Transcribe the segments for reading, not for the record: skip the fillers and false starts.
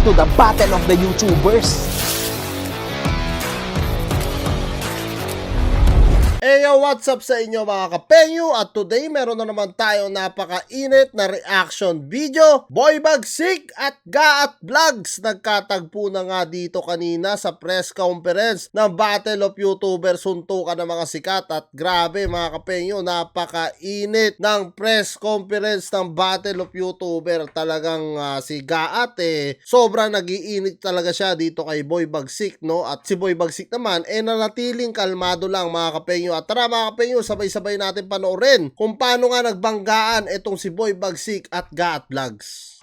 to the Battle of the YouTubers. Hey yo, what's up sa inyo mga kapengyo? At today meron na naman tayong napakainit na reaction video. Boy Bagsik at Gaat Vlogs nagkatagpo na nga dito kanina sa press conference ng Battle of YouTubers, suntukan ng mga sikat. At grabe mga kapengyo, napakainit ng press conference ng Battle of YouTuber. Talagang si Gaat sobrang nagiinit talaga siya dito kay Boy Bagsik, no? At si Boy Bagsik naman nanatiling kalmado lang mga kapengyo. At tara mga kapengyo, sabay-sabay natin panoorin kung paano nga nagbanggaan itong si Boy Bagsik at Gaat Vlogs.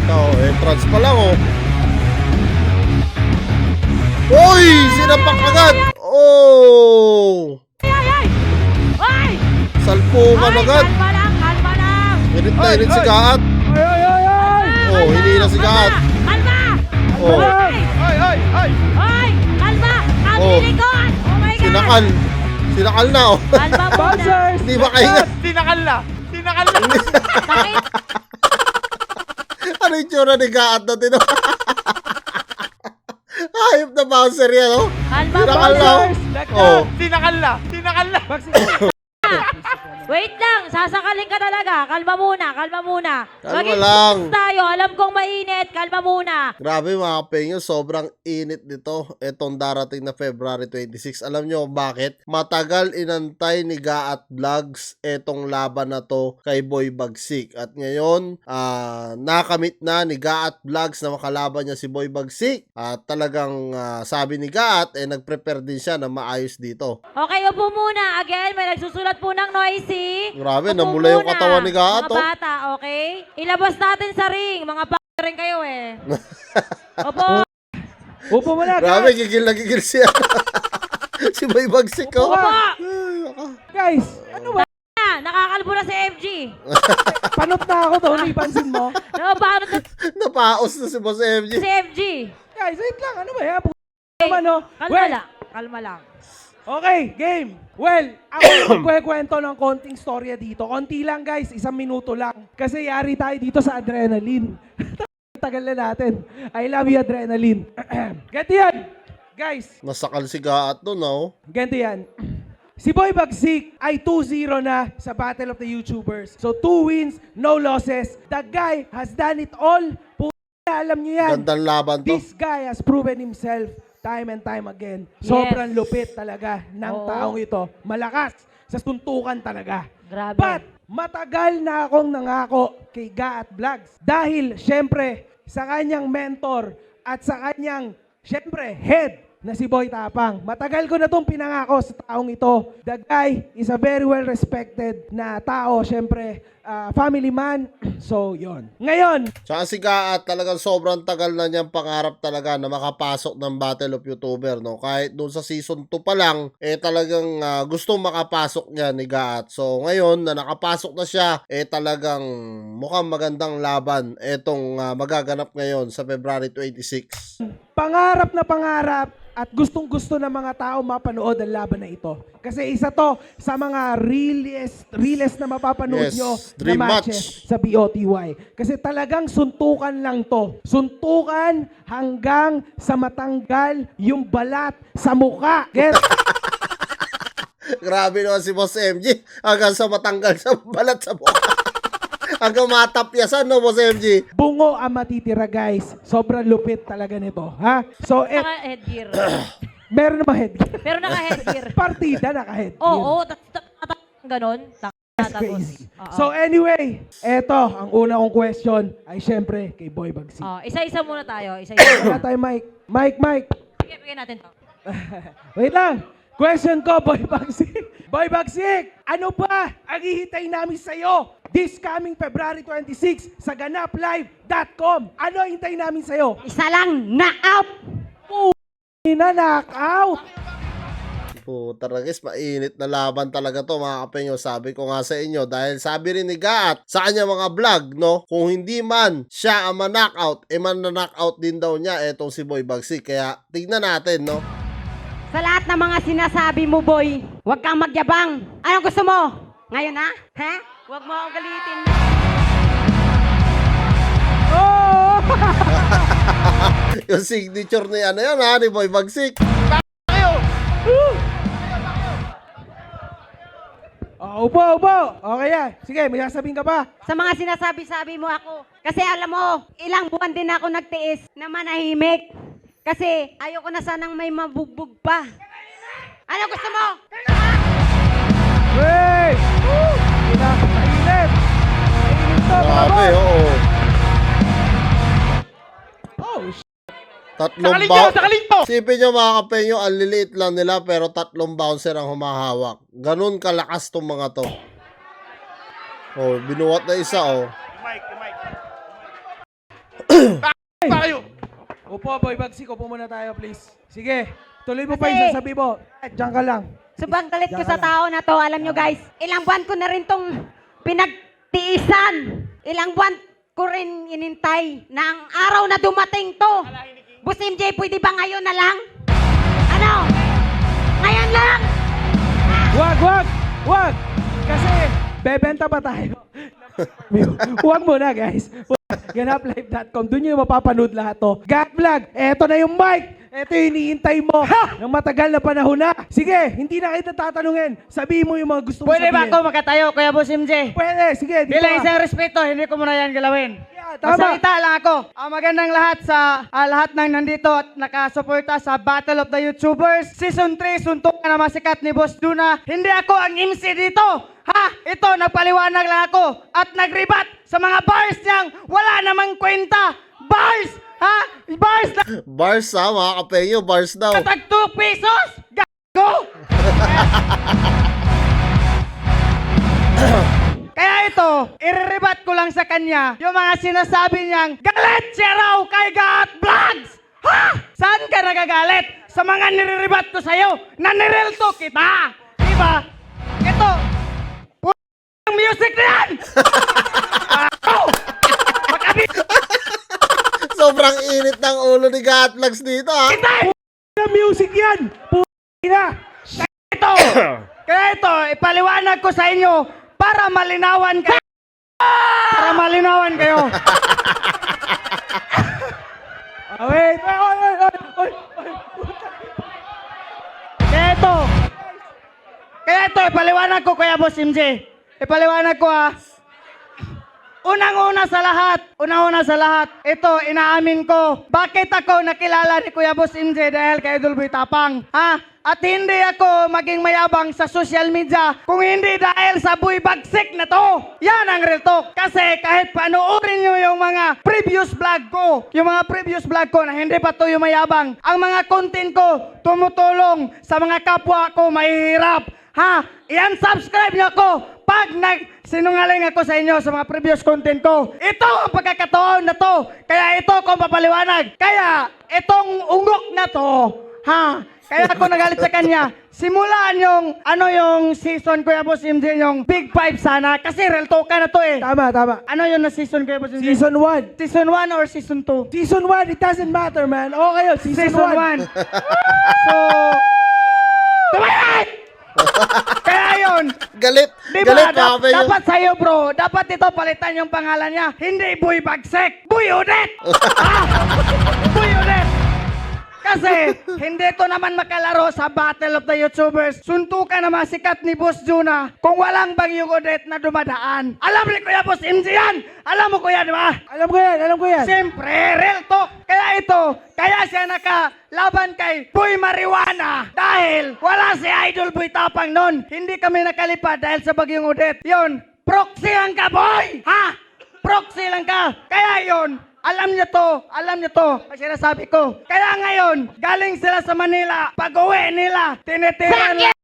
Ito, entrance pa lang oh. Uy! Sinapak agad! Oh! Ay! Salpukan agad! Kalma lang! Init na init si Gaat. Oh, hinila si Gaat. Kalma! Oh. Ay! Kalma! Oh. Likod! Oh my God! Sinakal na oh. Kalma muna! Hindi ba kayo? Tinakal na! Sakit! Ano yung tsura ni Gaat na tino? Hayop na bouncer yan oh. Kalma Sinakal na muna! oh. Tinakal na! Wait lang! Sasakalin ka talaga! Kalma muna! Kalma Maging lang. tayo! Alam kong mainit! Kalma muna! Grabe mga kapengyo, sobrang init nito itong darating na February 26. Alam nyo bakit? Matagal inantay ni Gaat Vlogs itong laban na to kay Boy Bagsik. At ngayon, nakamit na ni Gaat Vlogs na makalaban niya si Boy Bagsik. At talagang sabi ni Gaat, nag-prepare din siya na maayos dito. Okay, upo muna. Again, may nagsusulat po ng noisy. Grabe, Upo namula yung muna, katawan ni Gaat. mga bata, okay? Ilabas natin sa ring. Mga bata rin kayo Opo. Upo mo na, Grabe, gigil na gigil siya. Si Boy Bagsik oh. Opo. guys! Ano ba? Nakakalbo na si FG. Panot na ako to, ipansin mo. Paano to Napaos na si Boss MG. si FG? Guys, wait lang, ano ba yan? Naman, no? Kalma lang. Okay, game. Well, ako magkwekwento ng konting storya dito. Konti lang guys, 1 minuto lang. Kasi yari tayo dito sa adrenaline. Tagal na natin. I love you, adrenaline. Ganito yan. Guys, Nasakal si Gaat doon oh. ganito yan. Si Boy Bagsik ay 2-0 na sa Battle of the YouTubers. So 2 wins, no losses. The guy has done it all. Alam nyo yan. Gandang laban to. This guy has proven himself time and time again. Yes. Sobrang lupit talaga ng Oo. taong ito. Malakas sa suntukan talaga. Grabe. But matagal na akong nangako kay Gaat Vlogs. Dahil syempre sa kanyang mentor at sa kanyang syempre head na si Boy Tapang. Matagal ko na itong pinangako sa taong ito. The guy is a very well respected na tao. Syempre, family man. So, yon. Ngayon, Tsaka si Gaat talagang sobrang tagal na niyang pangarap talaga na makapasok ng Battle of YouTuber, no? Kahit doon sa season 2 pa lang, talagang gustong makapasok niya ni Gaat. So ngayon na nakapasok na siya, talagang mukhang magandang laban etong magaganap ngayon sa February 26. pangarap na pangarap at gustong-gusto ng mga tao mapanood ang laban na ito. Kasi isa to sa mga realest na mapapanood Yes, nyo dream na matches sa BOTY. Kasi talagang suntukan lang to. Suntukan hanggang sa matanggal yung balat sa muka. Get? Grabe naman si Boss MG, hanggang sa matanggal sa balat sa mukha. Hanggang matapyasan, no, Boss MG? Bungo ang matitira, guys. Sobrang lupit talaga nito. Ha? So, Naka-headgear. meron na ba headgear? Pero naka-headgear. Partida naka-headgear. Oo, ganon. Crazy. So anyway, eto, ang una kong question ay syempre kay Boy Bagsik. Isa-isa muna tayo. Wala tayo mic. Mic. Bigyan natin to. Wait lang. Question ko, Boy Bagsik. Boy Bagsik, ano ba ang hihintay namin sa'yo this coming February 26 sa ganaplive.com? Ano ang hintay namin sa'yo? Isa lang, knockout! Knockout! Puta guys, mainit na laban talaga to mga kapengyo. Sabi ko nga sa inyo, dahil sabi rin ni Gaat sa kanya mga vlog, no, kung hindi man siya ang ma-knockout, man-knockout din daw niya etong si Boy Bagsik. Kaya tignan natin, no. Sa lahat ng mga sinasabi mo, boy, huwag kang magyabang. Anong gusto mo? Ngayon, ha? Ha? Huwag mo akong galitin. Oh! Yung signature ni ano yan ha, ni Boy Bagsik. Oh, upo. Okay yan. Sige, may sasabihin ka pa. Sa mga sinasabi-sabi mo ako. Kasi alam mo, ilang buwan din ako nagtiis na manahimik. Kasi ayoko na sanang may mabugbog pa. Ano gusto mo? Hey! Mainit! Mainit to, mga Grabe, boss! oo. Oh, Tatlong bouncer. Sipin nyo mga kapenyo, ang liliit lang nila pero tatlong bouncer ang humahawak. Ganun kalakas tong mga to. Oh, binuwat na isa oh. Upo, Boy Bagsik. Upo muna tayo, please. Sige, tuloy mo pa Kasi- yung sasabi mo. Diyan ka lang. Subang galit ko Diyan sa ka lang. tao na to, alam nyo guys, ilang buwan ko na rin tong pinagtiisan. Ilang buwan ko rin inintay na ang araw na dumating to. Boss MJ, pwede ba ngayon na lang? Ano? Ngayon lang? Wag! Kasi, bebenta pa tayo. Huwag muna, guys. Ganaplive.com. Doon nyo mapapanood lahat to. Gat Vlog, eto na yung mic. Eto yung iniintay mo ng matagal na panahon na. Sige, hindi na kita tatanungin. Sabihin mo yung mga gusto mo Pwede ba sabihin. ako makatayo, Kuya Boss MJ? Pwede, sige. dito Bilang ka. isang respeto, hindi ko muna yan galawin. Yeah, tama. Masalita lang ako. Magandang lahat sa lahat ng nandito at nakasuporta sa Battle of the YouTubers. Season 3, suntok na masikat ni Boss Duna. Hindi ako ang MC dito. Ha? Ito, nagpaliwanag lang ako at nagribat sa mga bars niyang wala namang kwenta. Bars! Ha? Bars na Bars ha, mga kapenyo, bars daw. tag 2 pesos? Gago! Kaya ito, iriribat ko lang sa kanya yung mga sinasabi niyang galit siya raw kay Gat Vlogs! Ha? Saan ka nagagalit? Sa mga niriribat ko sa'yo na nirelto kita! Diba? Ito, ang music na yan! Sobrang init ng ulo ni Gatlags dito ha. Na music yan! P***na! Ito! Kaya ito, ipaliwanag ko sa inyo para malinawan kayo. Para malinawan kayo. Wait! Oy! Kaya ito, ipaliwanag ko, Kuya Boss MJ. Ipaliwanag ko ha. Unang-una sa lahat, ito, inaamin ko, bakit ako nakilala ni Kuya Boss MJ dahil kay Idol Boy Tapang, ha? At hindi ako maging mayabang sa social media kung hindi dahil sa Boy Bagsik na to. Yan ang real talk. Kasi kahit panoorin nyo yung mga previous vlog ko, na hindi pa to yung mayabang, ang mga content ko tumutulong sa mga kapwa ko mahihirap. Ha? Yan, subscribe nyo ako pag sinungaling ako sa inyo sa mga previous content ko. Ito ang pagkakataon na to. Kaya ito kong papaliwanag. Kaya itong ungok na to, ha? Kaya ako nagalit sa kanya. Simulan yung season, Kuya Boss MJ, yung Big 5 sana. Kasi real talk ka na to eh. Tama. Ano yung na season, Kuya Boss MJ? Season 1. Season 1 or season 2? Season 1, it doesn't matter, man. Okay yun, season 1. 1. So, tumayan! Kaya yun, Galit. diba, Galit mga kapenyo. dapat sa'yo bro, dapat ito palitan yung pangalan niya. Hindi Boy Bagsik, Boy Udet! Boy Udet! Kasi, hindi ito naman makalaro sa Battle of the YouTubers. Suntukan na masikat ni Boss Juna kung walang Bagyong Udet na dumadaan. Alam ni Kuya Boss MJ yan! Alam mo Kuya, di ba? Alam ko yan. Siyempre, real talk. Kaya siya nakalaban kay Boy Marijuana dahil wala si Idol Boy Tapang nun. Hindi kami nakalipad dahil sa Bagyong Udet. Yun, proxy lang ka, boy! Ha? Proxy lang ka. Kaya yun, alam niyo to, ang sinasabi ko. Kaya ngayon, galing sila sa Manila, pag-uwi nila, tinitiran lang.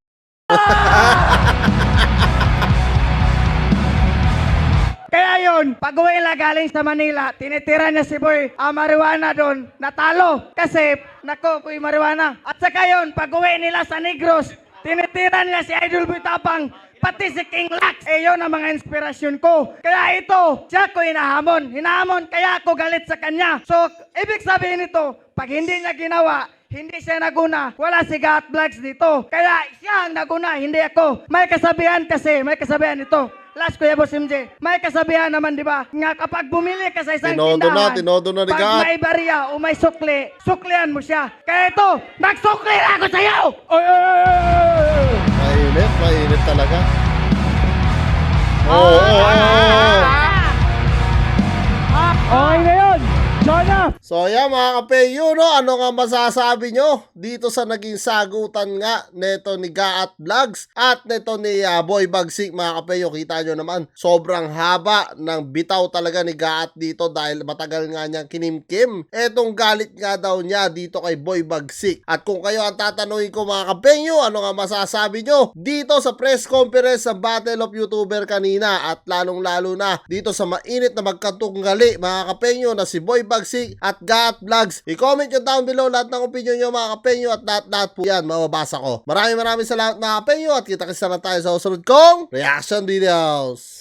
Kaya yun, pag-uwi nila galing sa Manila, tinitira niya si Boy Marijuana doon, natalo. Kasi, nako, Boy Marijuana. At saka yun, pag-uwi nila sa Negros, tinitira niya si Idol Boy Tapang, pati si King Lax. Yun ang mga inspirasyon ko. Kaya ito, siya ko hinahamon, kaya ako galit sa kanya. So, ibig sabihin nito, pag hindi niya ginawa, hindi siya naguna. Wala si Gat Vlogs dito. Kaya siya ang naguna, hindi ako. May kasabihan ito. last Kuya Boss MJ, may kasabihan naman di ba? Nga kapag bumili ka sa isang Tinodo na ni pag Gat. may bariya o may sukli, suklian mo siya. Kaya ito, nagsukli na ako sa'yo! Oy, oy, oy, oy, oy. Mainit talaga. Oo. Okay na yun. Jonah. So yan mga kapeyo, no? Ano nga masasabi nyo dito sa naging sagutan nga neto ni Gaat Vlogs at neto ni Boy Bagsik mga kapeyo? Kita nyo naman, sobrang haba ng bitaw talaga ni Gaat dito dahil matagal nga niyang kinimkim etong galit nga daw niya dito kay Boy Bagsik. At kung kayo ang tatanungin ko mga kapeyo, ano nga masasabi nyo dito sa press conference sa Battle of YouTuber kanina at lalong lalo na dito sa mainit na magkatunggali mga kapeyo na si Boy Bagsik at Gaat Vlogs? I-comment nyo down below lahat ng opinion nyo mga kapenyo at lahat po yan mababasa ko. Maraming salamat mga kapenyo at kita-kita na tayo sa susunod kong reaction videos.